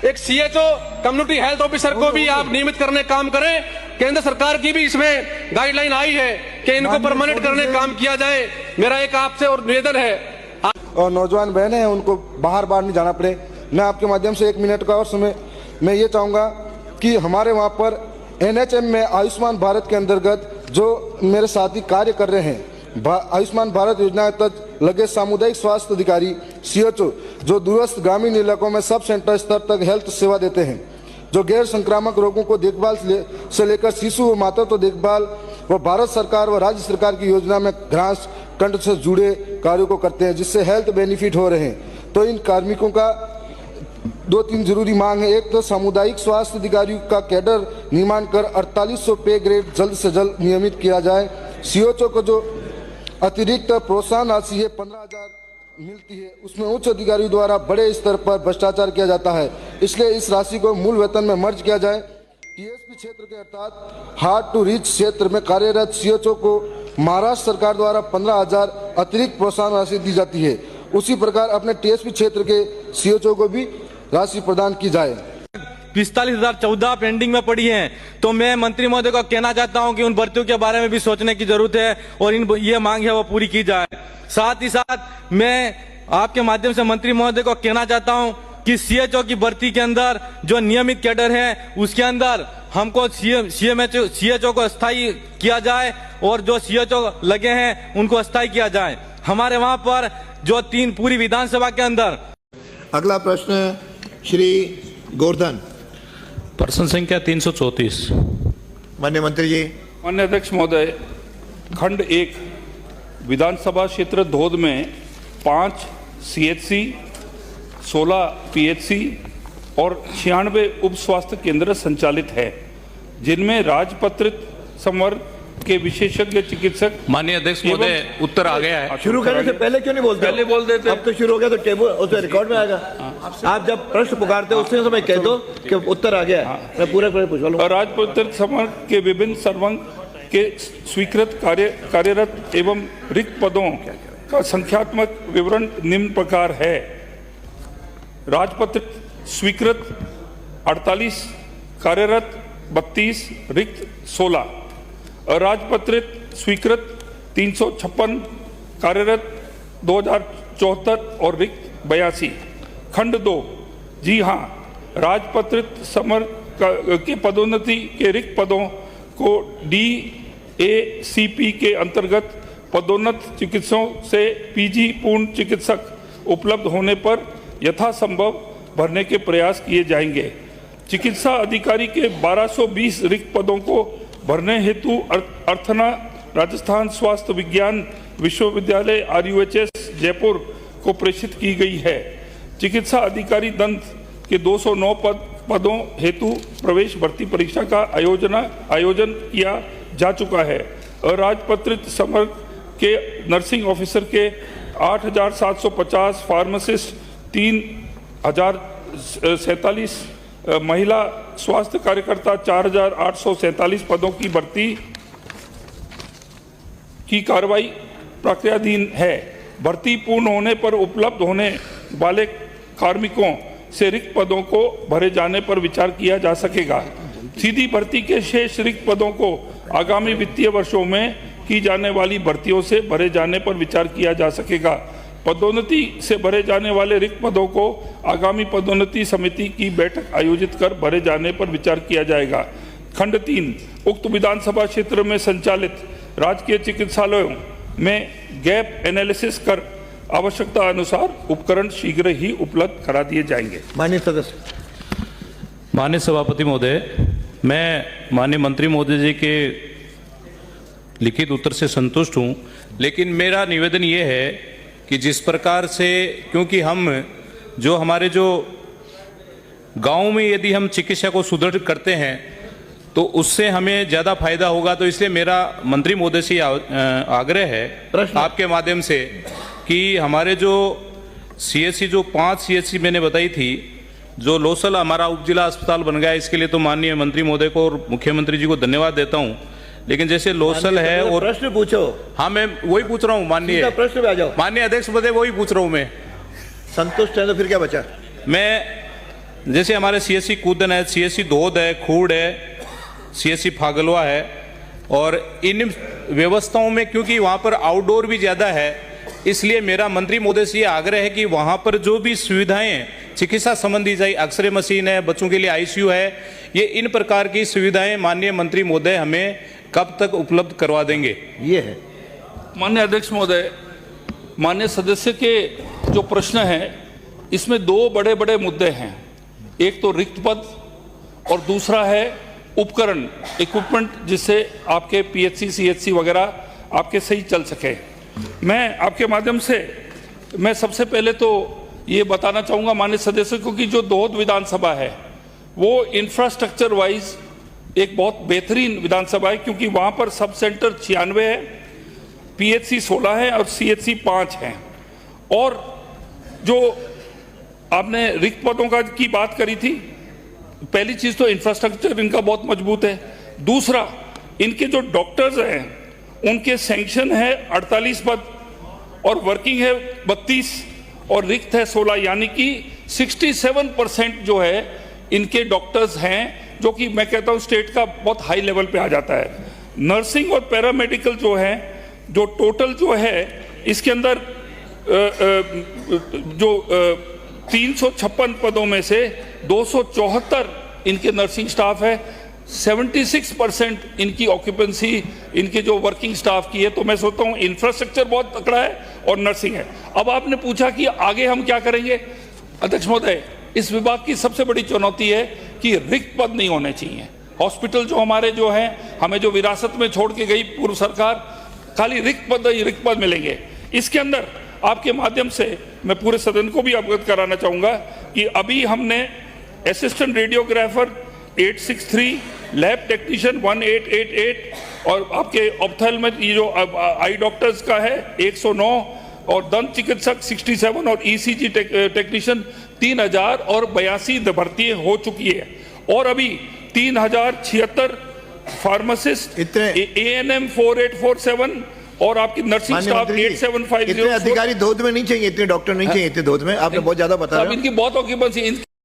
एक CHO community health officer को भी आप नियमित करने काम करें। केंद्र सरकार की भी इसमें गाइडलाइन आई है कि इनको परमानेंट करने काम किया जाए। मेरा एक आपसे और निवेदन है, और नौजवान बहनें हैं उनको बाहर नहीं जाना पड़े। मैं आपके माध्यम से 1 मिनट का और समय मैं ये चाहूँगा कि हमारे वहाँ पर NHM में आयुष्मान भारत के अंतर्गत जो मेरे साथी कार्य कर रहे हैं, आयुष्मान भारत योजना के तहत लगे सामुदायिक स्वास्थ्य अधिकारी CHO जो दूरस्थ ग्रामीण इलाकों में सब सेंटर स्तर तक हेल्थ सेवा देते हैं, जो गैर संक्रामक रोगों को देखभाल से लेकर शिशु व मातृत्व देखभाल व भारत सरकार व राज्य सरकार की योजना में घास कंठ से जुड़े कार्यों को करते हैं, जिससे हेल्थ बेनिफिट हो रहे हैं। तो इन कार्मिकों का 2-3 जरूरी मांग है। एक तो सामुदायिक स्वास्थ्य अधिकारियों का कैडर निर्माण कर 4800 पे ग्रेड जल्द से जल्द नियमित किया जाए। CHO को जो अतिरिक्त प्रोत्साहन राशि है 15,000 मिलती है, उसमें उच्च अधिकारियों द्वारा बड़े स्तर पर भ्रष्टाचार किया जाता है, इसलिए इस राशि को मूल वेतन में मर्ज किया जाए। TSP क्षेत्र के अर्थात हार्ड टू रीच क्षेत्र में कार्यरत CHO को महाराष्ट्र सरकार द्वारा 15,000 अतिरिक्त प्रोत्साहन राशि दी जाती है। उसी प्रकार अपने TSP क्षेत्र के CHO को भी राशि प्रदान की जाए। 45,014 पेंडिंग में पड़ी हैं, तो मैं मंत्री महोदय को कहना चाहता हूं कि उन भर्तियों के बारे में भी सोचने की जरूरत है और ये मांग है वो पूरी की जाए। साथ ही साथ मैं आपके माध्यम से मंत्री महोदय को कहना चाहता हूं कि CHO की भर्ती के अंदर जो नियमित कैडर है उसके अंदर हमको CHO को अस्थायी किया जाए और जो CHO लगे हैं उनको अस्थायी किया जाए। हमारे वहां पर जो 3 पूरी विधानसभा के अंदर। अगला प्रश्न श्री गोवर्धन, प्रश्न संख्या 334। माननीय मंत्री जी। माननीय अध्यक्ष महोदय, खंड 1 विधानसभा क्षेत्र धोद में 5 CHC, 16 PHC और 96 उप स्वास्थ्य केंद्र संचालित है, जिनमें राजपत्रित संवर्ग के विशेषज्ञ चिकित्सक। माननीय अध्यक्ष महोदय, उत्तर आ गया है। शुरू करने से पहले क्यों नहीं बोलते? पहले बोल देते। अब तो शुरू हो गया तो टेबल उसमें रिकॉर्ड में आएगा। आप जब प्रश्न पुकारते हो उसी समय कह दो कि उत्तर आ गया। मैं पूरा पूछवा लूंगा। राजपत्रित संवर्ग के विभिन्न संवर्ग के स्वीकृत कार्यरत एवं रिक्त पदों का संख्यात्मक विवरण निम्न प्रकार है। राजपत्रित स्वीकृत 48, कार्यरत 32, रिक्त 16। अराजपत्रित स्वीकृत 356, कार्यरत 2074 और रिक्त 82। खंड 2, जी हाँ, राजपत्रित समर के पदोन्नति के रिक्त पदों को DACP के अंतर्गत पदोन्नत चिकित्सकों से PG पूर्ण चिकित्सक उपलब्ध होने पर यथासंभव भरने के प्रयास किए जाएंगे। चिकित्सा अधिकारी के 1220 रिक्त पदों को भरने हेतु अर्थना राजस्थान स्वास्थ्य विज्ञान विश्वविद्यालय RUHS जयपुर को प्रेषित की गई है। चिकित्सा अधिकारी दंत के 209 पदों हेतु प्रवेश भर्ती परीक्षा का आयोजन किया जा चुका है। अराजपत्रित समर्ग के नर्सिंग ऑफिसर के 8,750, फार्मासिस्ट 3,047, महिला स्वास्थ्य कार्यकर्ता 4,847 पदों की भर्ती की कार्रवाई प्रक्रियाधीन है। भर्ती पूर्ण होने पर उपलब्ध होने वाले कार्मिकों से रिक्त पदों को भरे जाने पर विचार किया जा सकेगा। सीधी भर्ती के शेष रिक्त पदों को आगामी वित्तीय वर्षों में की जाने वाली भर्तियों से भरे जाने पर विचार किया जा सकेगा। पदोन्नति से भरे जाने वाले रिक्त पदों को आगामी पदोन्नति समिति की बैठक आयोजित कर भरे जाने पर विचार किया जाएगा। खंड 3, उक्त विधानसभा क्षेत्र में संचालित राजकीय चिकित्सालयों में गैप एनालिसिस कर आवश्यकता अनुसार उपकरण शीघ्र ही उपलब्ध करा दिए जाएंगे। माननीय सदस्य। माननीय सभापति महोदय, मैं माननीय मंत्री महोदय जी के लिखित उत्तर से संतुष्ट हूं, लेकिन मेरा निवेदन ये है कि जिस प्रकार से, क्योंकि हम जो हमारे जो गांव में यदि हम चिकित्सा को सुदृढ़ करते हैं तो उससे हमें ज़्यादा फायदा होगा, तो इसलिए मेरा मंत्री महोदय से आग्रह है आपके माध्यम से कि हमारे जो CHC, जो 5 CHC मैंने बताई थी, जो लोसल हमारा उपजिला अस्पताल बन गया, इसके लिए तो माननीय मंत्री महोदय को और मुख्यमंत्री जी को धन्यवाद देता हूँ। लेकिन जैसे लोसल है और प्रश्न पूछो। हाँ, मैं वही पूछ रहा हूँ माननीय प्रश्न पे आ जाओ। माननीय अध्यक्ष महोदय, वही पूछ रहा हूँ मैं। संतुष्ट है तो फिर क्या बचा? मैं जैसे हमारे सीएससी कूदन है, सीएससी धोद है, खूड़ है, सीएससी फागलवा है, और इन व्यवस्थाओं में क्योंकि वहाँ पर आउटडोर भी ज़्यादा है, इसलिए मेरा मंत्री महोदय से ये आग्रह है कि वहाँ पर जो भी सुविधाएं हैं चिकित्सा संबंधी, चाहे एक्सरे मशीन है, बच्चों के लिए आईसीयू है, ये इन प्रकार की सुविधाएं माननीय मंत्री महोदय हमें कब तक उपलब्ध करवा देंगे? ये है। माननीय अध्यक्ष महोदय, माननीय सदस्य के जो प्रश्न है इसमें दो बड़े बड़े मुद्दे हैं। एक तो रिक्त पद और दूसरा है उपकरण, इक्विपमेंट, जिससे आपके पीएचसी सीएचसी वगैरह आपके सही चल सके। मैं आपके माध्यम से मैं सबसे पहले तो ये बताना चाहूँगा माननीय सदस्यों को कि जो दोहद विधानसभा है वो इंफ्रास्ट्रक्चर वाइज एक बहुत बेहतरीन विधानसभा है, क्योंकि वहाँ पर सब सेंटर 96 है, पीएचसी 16 है और सीएचसी 5 हैं। और जो आपने रिक्त पदों का की बात करी थी, पहली चीज तो इंफ्रास्ट्रक्चर इनका बहुत मजबूत है। दूसरा, इनके जो डॉक्टर्स हैं उनके सैंक्शन है 48 पद और वर्किंग है 32 और रिक्त है 16, यानी कि 67% जो है इनके डॉक्टर्स हैं, जो कि मैं कहता हूं स्टेट का बहुत हाई लेवल पे आ जाता है। नर्सिंग और पैरामेडिकल जो है, जो टोटल जो है इसके अंदर जो 356 पदों में से 274 इनके नर्सिंग स्टाफ है, 76% इनकी ऑक्यूपेंसी इनके जो वर्किंग स्टाफ की है। तो मैं सोचता हूँ इंफ्रास्ट्रक्चर बहुत तकड़ा है और नर्सिंग है। अब आपने पूछा कि आगे हम क्या करेंगे। अध्यक्ष महोदय, इस विभाग की सबसे बड़ी चुनौती है कि रिक्त पद नहीं होने चाहिए। हॉस्पिटल जो हमारे जो हैं, हमें जो विरासत में छोड़ के गई पूर्व सरकार, खाली रिक्त पद मिलेंगे। इसके अंदर आपके माध्यम से मैं पूरे सदन को भी अवगत कराना चाहूंगा कि अभी हमने असिस्टेंट रेडियोग्राफर 863, लैब टेक्नीशियन 1888 और आपके ऑप्थेल में ये जो आई डॉक्टर्स का है 109 और दंत चिकित्सक 67 और ईसीजी टेक्नीशियन 3082 भर्ती हो चुकी है। और अभी 3076 फार्मासिस्ट, ANM 4847 और आपकी नर्सिंग स्टाफ 8750। इतने अधिकारी धोध में नहीं चाहिए, इतने डॉक्टर नहीं चाहिए इतने धोध में। आपने बहुत ज्यादा बताया। इनकी बहुत ऑक्यूपेंसी